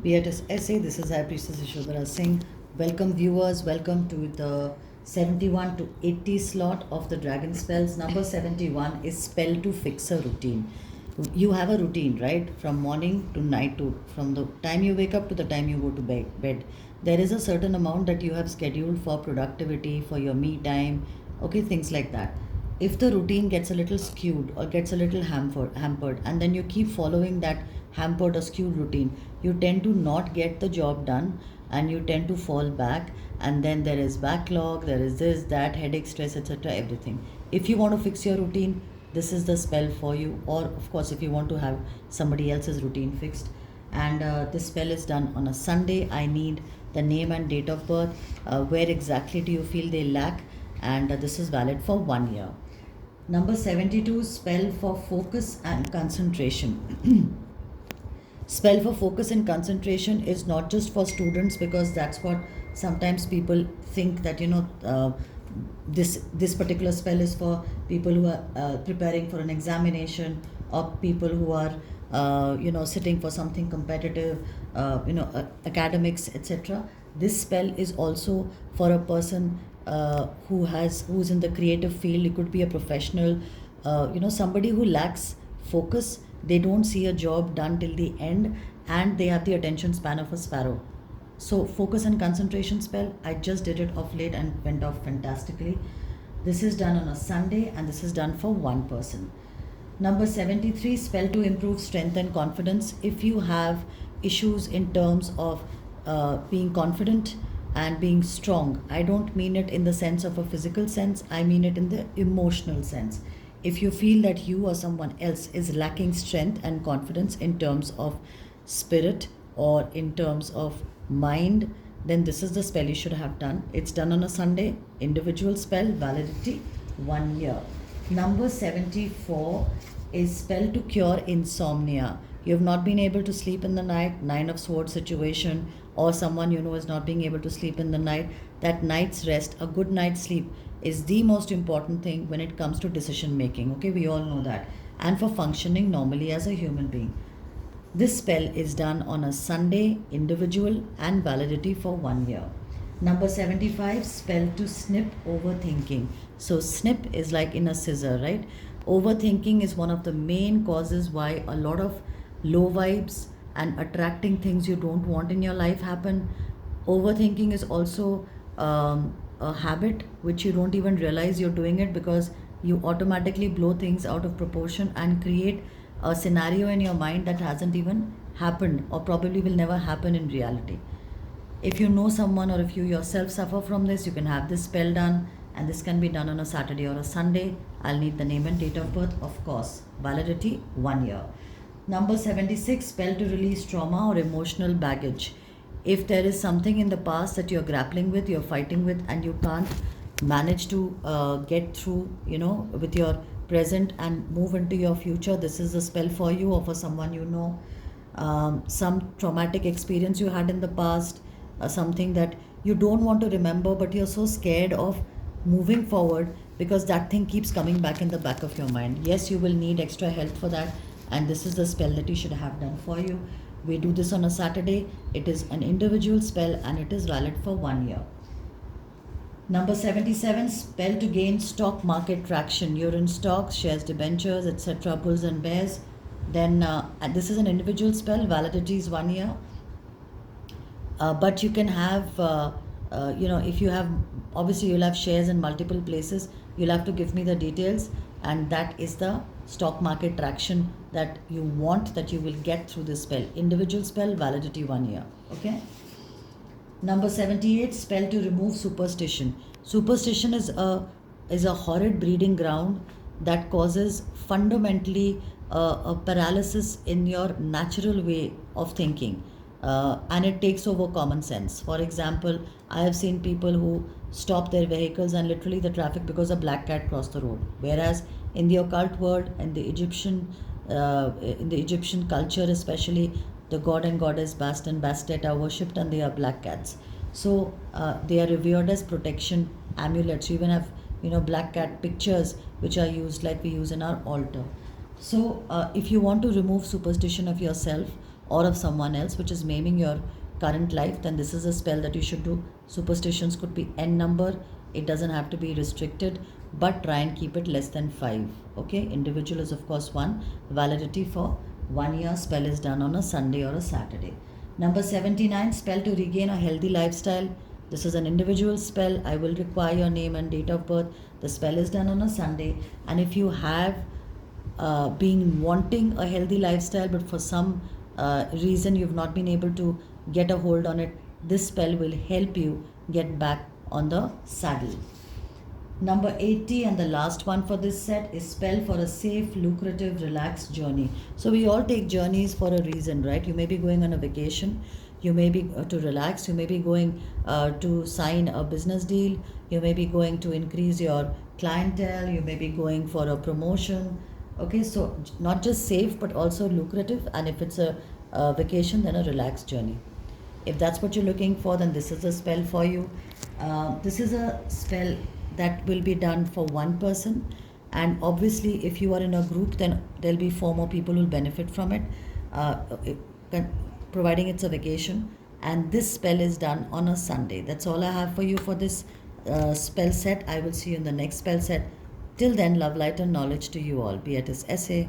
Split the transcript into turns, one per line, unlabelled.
Beatus Essay. This is High Priestess Yashodhara Singh. Welcome viewers, welcome to the 71 to 80 slot of the Dragon Spells. Number 71 is spell to fix a routine. You have a routine, right? From morning to night, from the time you wake up to the time you go to bed. There is a certain amount that you have scheduled for productivity, for your me time, okay, things like that. If the routine gets a little skewed or gets a little hampered, and then you keep following that hampered or skewed routine, you tend to not get the job done and you tend to fall back, and then there is backlog, there is this, that, headache, stress, etc., everything. If you want to fix your routine, this is the spell for you. Or of course, if you want to have somebody else's routine fixed, and this spell is done on a Sunday. I need the name and date of birth. Where exactly do you feel they lack? And this is valid for 1 year. Number 72, spell for focus and concentration. Spell for focus and concentration is not just for students, because that's what sometimes people think, that this particular spell is for people who are preparing for an examination, or people who are sitting for something competitive, academics, etc. This spell is also for a person who's in the creative field. It could be a professional, somebody who lacks focus. They don't see a job done till the end, and they have the attention span of a sparrow. So focus and concentration spell, I just did it of late and went off fantastically. This is done on a Sunday, and this is done for one person. Number 73, spell to improve strength and confidence. If you have issues in terms of being confident and being strong, I don't mean it in the sense of a physical sense, I mean it in the emotional sense. If you feel that you or someone else is lacking strength and confidence in terms of spirit or in terms of mind, then this is the spell you should have done. It's done on a Sunday, individual spell, validity 1 year. Number 74 is spell to cure insomnia. You have not been able to sleep in the night, Nine of Swords situation, or someone you know is not being able to sleep in the night. That night's rest, a good night's sleep, is the most important thing when it comes to decision making. Okay, we all know that. And for functioning normally as a human being. This spell is done on a Sunday, individual, and validity for 1 year. Number 75, spell to snip overthinking. So snip is like in a scissor, right? Overthinking is one of the main causes why a lot of low vibes and attracting things you don't want in your life happen. Overthinking is also a habit which you don't even realize you're doing it, because you automatically blow things out of proportion and create a scenario in your mind that hasn't even happened, or probably will never happen in reality. If you know someone, or if you yourself suffer from this, you can have this spell done, and this can be done on a Saturday or a Sunday. I'll need the name and date of birth, of course. Validity 1 year. Number 76, spell to release trauma or emotional baggage. If there is something in the past that you're grappling with, you're fighting with, and you can't manage to get through, with your present and move into your future, this is a spell for you or for someone you know. Some traumatic experience you had in the past, something that you don't want to remember, but you're so scared of moving forward because that thing keeps coming back in the back of your mind. Yes, you will need extra help for that, and this is the spell that you should have done for you. We do this on a Saturday. It is an individual spell, and it is valid for 1 year. Number 77, spell to gain stock market traction. You're in stocks, shares, debentures, etc., bulls and bears. Then this is an individual spell, validity is 1 year. But you can have, if you have, obviously you'll have shares in multiple places. You'll have to give me the details, and that is the stock market traction that you want, that you will get through this spell. Individual spell, validity 1 year. Okay. Number 78, spell to remove superstition. Superstition is a horrid breeding ground that causes fundamentally a paralysis in your natural way of thinking, and it takes over common sense. For example, I have seen people who stop their vehicles and literally the traffic because a black cat crossed the road, whereas in the occult world and in the Egyptian culture especially, the god and goddess Bast and Bastet are worshipped, and they are black cats. So they are revered as protection amulets. You even have black cat pictures which are used like we use in our altar. So if you want to remove superstition of yourself, or of someone else, which is maiming your current life, then this is a spell that you should do. Superstitions could be n number. It doesn't have to be restricted, but try and keep it less than 5. Okay, individual is of course 1. Validity for 1 year. Spell is done on a Sunday or a Saturday. Number 79, spell to regain a healthy lifestyle. This is an individual spell. I will require your name and date of birth. The spell is done on a Sunday, and if you have been wanting a healthy lifestyle, but for some reason you've not been able to get a hold on it, this spell will help you get back on the saddle. Number 80 and the last one for this set is spell for a safe, lucrative, relaxed journey. So we all take journeys for a reason, right? You may be going on a vacation, you may be to relax, you may be going to sign a business deal, you may be going to increase your clientele, you may be going for a promotion. Okay, so not just safe but also lucrative, and if it's a vacation, then a relaxed journey. If that's what you're looking for, then this is a spell for you. This is a spell that will be done for one person, and obviously if you are in a group, then there'll be 4 more people who will benefit from it, providing it's a vacation. And this spell is done on a Sunday. That's all I have for you for this spell set. I will see you in the next spell set. Till then, love, light and knowledge to you all. Be it as SA.